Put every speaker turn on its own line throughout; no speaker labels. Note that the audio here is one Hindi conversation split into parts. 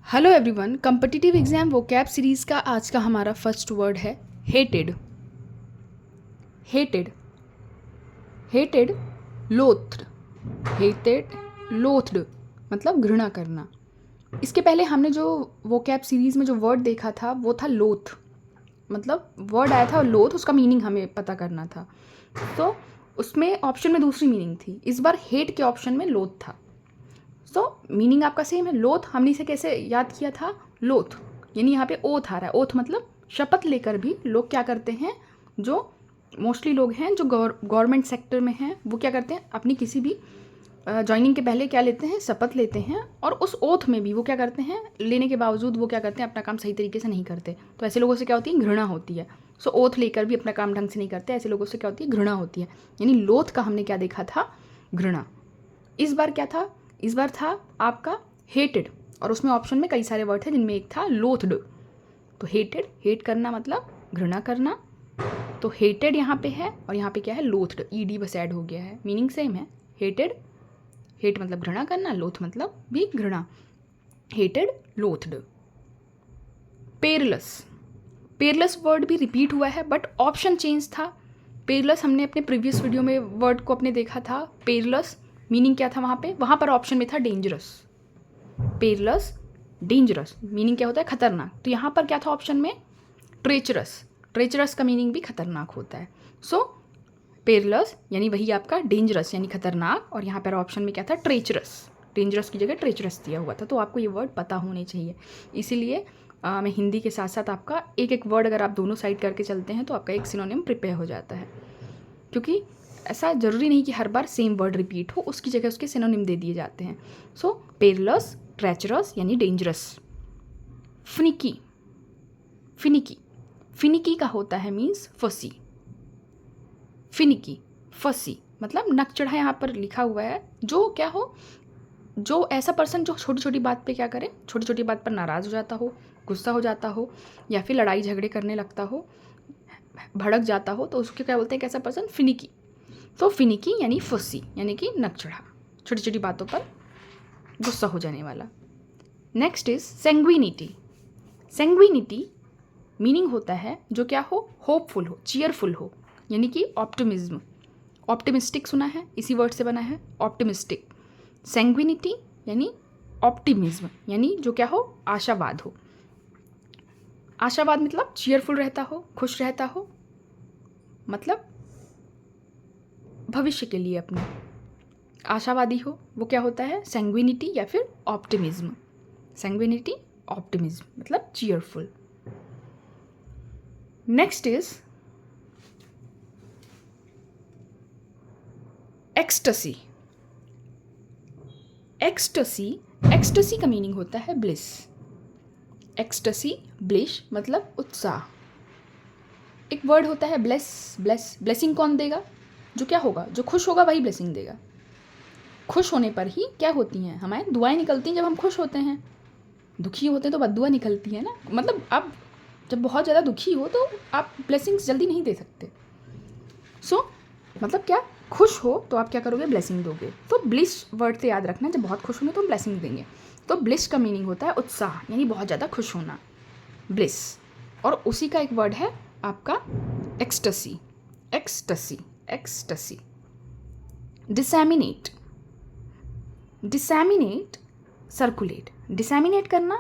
Hello everyone, competitive exam vocab series का आज का हमारा फर्स्ट वर्ड है hated. Hated, hated, loathed. Hated, loathed मतलब घृणा करना। इसके पहले हमने जो वोकैब सीरीज़ में जो वर्ड देखा था वो था लोथ, मतलब वर्ड आया था लोथ, उसका मीनिंग हमें पता करना था। तो उसमें ऑप्शन में दूसरी मीनिंग थी, इस बार हेट के ऑप्शन में लोथ था। सो मीनिंग आपका सेम है। लोथ हमने इसे कैसे याद किया था, लोथ यानी यहाँ पे ओथ आ रहा है। ओथ मतलब शपथ लेकर भी लोग क्या करते हैं, जो मोस्टली लोग हैं जो गवर्नमेंट सेक्टर में हैं, वो क्या करते हैं, अपनी किसी भी ज्वाइनिंग के पहले क्या लेते हैं, शपथ लेते हैं। और उस ओथ में भी वो क्या करते हैं, लेने के बावजूद वो क्या करते हैं, अपना काम सही तरीके से नहीं करते। तो ऐसे लोगों से क्या होती है, घृणा होती है। सो ओथ लेकर भी अपना काम ढंग से नहीं करते, ऐसे लोगों से क्या होती है, घृणा होती है। यानी लोथ का हमने क्या देखा था, घृणा। इस बार क्या था, इस बार था आपका हेटेड, और उसमें ऑप्शन में कई सारे वर्ड थे जिनमें एक था लोथ्ड। तो हेटेड, हेट करना मतलब घृणा करना। तो हेटेड यहाँ पे है और यहाँ पे क्या है, लोथ्ड, ईडी बस ऐड हो गया है, मीनिंग सेम है। हेटेड, हेट मतलब घृणा करना, लोथ मतलब भी घृणा। हेटेड, लोथ्ड। पेरलस, पेरलस वर्ड भी रिपीट हुआ है बट ऑप्शन चेंज था। पेरलस हमने अपने प्रीवियस वीडियो में वर्ड को अपने देखा था। पेरलस मीनिंग क्या था वहाँ पर ऑप्शन में था डेंजरस। पेरलस, डेंजरस मीनिंग क्या होता है, खतरनाक। तो यहाँ पर क्या था ऑप्शन में, ट्रेचरस। ट्रेचरस का मीनिंग भी खतरनाक होता है। सो पेरलस यानी वही आपका डेंजरस यानी खतरनाक, और यहाँ पर ऑप्शन में क्या था, ट्रेचरस। डेंजरस की जगह ट्रेचरस दिया हुआ था। तो आपको ये वर्ड पता होने चाहिए। इसीलिए मैं हिंदी के साथ साथ आपका एक एक वर्ड अगर आप दोनों साइड करके चलते हैं तो आपका एक सिनोनिम प्रिपेयर हो जाता है। क्योंकि ऐसा ज़रूरी नहीं कि हर बार सेम वर्ड रिपीट हो, उसकी जगह उसके सिनोनिम दे दिए जाते हैं। सो पेरलस, ट्रेचरस यानी डेंजरस। फिनिकी, फिनिकी, फिनिकी का होता है मीन्स फसी। फिनिकी, फसी मतलब नक चढ़ा यहाँ पर लिखा हुआ है, जो क्या हो, जो ऐसा पर्सन जो छोटी छोटी बात पे क्या करे, छोटी छोटी बात पर नाराज़ हो जाता हो, गुस्सा हो जाता हो, या फिर लड़ाई झगड़े करने लगता हो, भड़क जाता हो, तो उसको क्या बोलते हैं, कैसा पर्सन, फिनिकी। तो फिनिकी यानी फसी यानी कि नक चढ़ा, छोटी छोटी बातों पर गुस्सा हो जाने वाला। Next is sanguinity. Sanguinity meaning होता है जो क्या हो, होपफुल हो, चीयरफुल हो, यानी कि ऑप्टिमिज्म। ऑप्टिमिस्टिक सुना है, इसी वर्ड से बना है ऑप्टिमिस्टिक। सेंग्विनिटी यानी ऑप्टिमिज्म यानी जो क्या हो, आशावाद हो। आशावाद मतलब चीयरफुल रहता हो, खुश रहता हो, मतलब भविष्य के लिए अपने आशावादी हो, वो क्या होता है, सैंग्विनिटी या फिर ऑप्टिमिज्म। सैंग्विनिटी, ऑप्टिमिज्म मतलब cheerful. Next is ecstasy. Ecstasy, ecstasy का मीनिंग होता है ब्लिस। एक्सटसी, ब्लिश मतलब उत्साह। एक वर्ड होता है ब्लेस, ब्लेस, ब्लेसिंग कौन देगा, जो क्या होगा, जो खुश होगा वही ब्लेसिंग देगा। खुश होने पर ही क्या होती हैं, हमारे दुआएं निकलती हैं जब हम खुश होते हैं। दुखी होते हैं तो बद्दुआ निकलती है ना, मतलब आप जब बहुत ज़्यादा दुखी हो तो आप ब्लेसिंग्स जल्दी नहीं दे सकते। सो मतलब क्या, खुश हो तो आप क्या करोगे, ब्लेसिंग दोगे। तो ब्लिस वर्ड से याद रखना, जब बहुत खुश होंगे तो हम ब्लेसिंग देंगे। तो ब्लिस का मीनिंग होता है उत्साह यानी बहुत ज़्यादा खुश होना, ब्लिस। और उसी का एक वर्ड है आपका ecstasy. Ecstasy, ecstasy. Disseminate, disseminate, circulate. Disseminate करना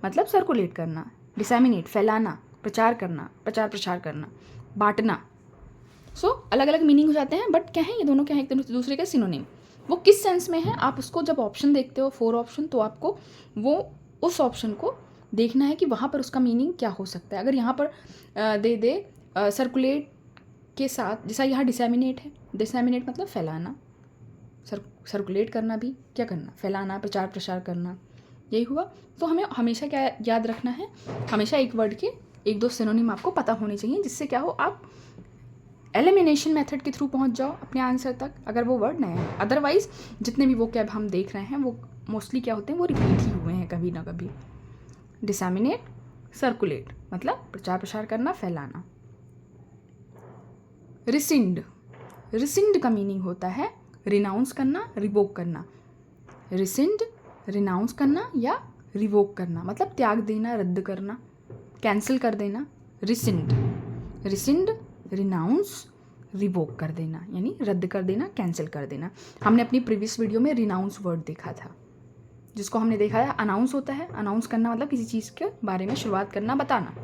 मतलब सर्कुलेट करना, डिसैमिनेट फैलाना, प्रचार करना, प्रचार प्रसार करना, बांटना। सो अलग अलग मीनिंग हो जाते हैं, बट क्या है, ये दोनों क्या है, एक दूसरे के सिनोनिम। वो किस सेंस में है, आप उसको जब ऑप्शन देखते हो 4 ऑप्शन, तो आपको वो उस ऑप्शन को देखना है कि वहाँ पर उसका मीनिंग क्या हो सकता है। अगर यहाँ पर दे दे सर्कुलेट के साथ, जैसा यहाँ डिसैमिनेट है, डिसैमिनेट मतलब फैलाना, सर्कुलेट करना भी क्या करना, फैलाना, प्रचार प्रसार करना, यही हुआ। तो हमें हमेशा क्या याद रखना है, हमेशा एक वर्ड के 1-2 सिनोनिम आपको पता होने चाहिए, जिससे क्या हो, आप एलिमिनेशन मेथड के थ्रू पहुंच जाओ अपने आंसर तक, अगर वो वर्ड नया है। अदरवाइज जितने भी वो कैब हम देख रहे हैं वो मोस्टली क्या होते हैं, वो रिपीट ही हुए हैं कभी ना कभी। डिसैमिनेट, सर्कुलेट मतलब प्रचार प्रसार करना, फैलाना। रिसिंड, रिसिंड का मीनिंग होता है रिनाउंस करना, रिवोक करना। रिसिंड, रिनाउंस करना या रिवोक करना मतलब त्याग देना, रद्द करना, कैंसिल कर देना। रिसिंड, रिसिंड, रिनाउंस, रिवोक कर देना यानी रद्द कर देना, कैंसिल कर देना। हमने अपनी प्रीवियस वीडियो में रिनाउंस वर्ड देखा था, जिसको हमने देखा है अनाउंस होता है। अनाउंस करना मतलब किसी चीज़ के बारे में शुरुआत करना, बताना।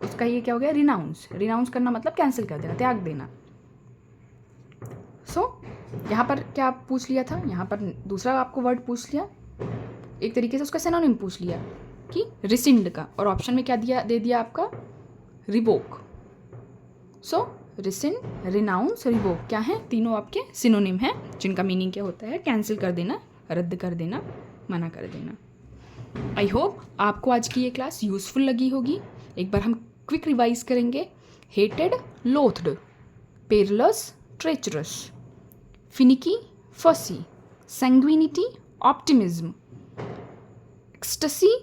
उसका ये क्या हो गया, रिनाउंस। रिनाउंस करना मतलब कैंसिल कर देना, त्याग देना। यहाँ पर क्या पूछ लिया था, यहाँ पर दूसरा आपको वर्ड पूछ लिया, एक तरीके से उसका सिनोनिम पूछ लिया कि रिसिंड का, और ऑप्शन में क्या दे दिया आपका, रिवोक। रिसिंड, रिनाउंस, रिवोक क्या है, तीनों आपके सिनोनिम हैं, जिनका मीनिंग क्या होता है, कैंसिल कर देना, रद्द कर देना, मना कर देना। आई होप आपको आज की ये क्लास यूज़फुल लगी होगी। एक बार हम क्विक रिवाइज करेंगे। Hated, loathed, perilous, treacherous, finicky, fussy, sanguinity, optimism, ecstasy,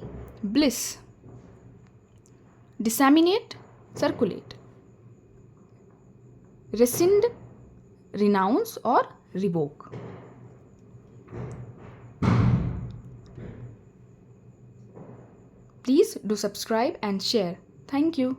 bliss, disseminate, circulate, rescind, renounce और revoke। Please do subscribe and share. Thank you.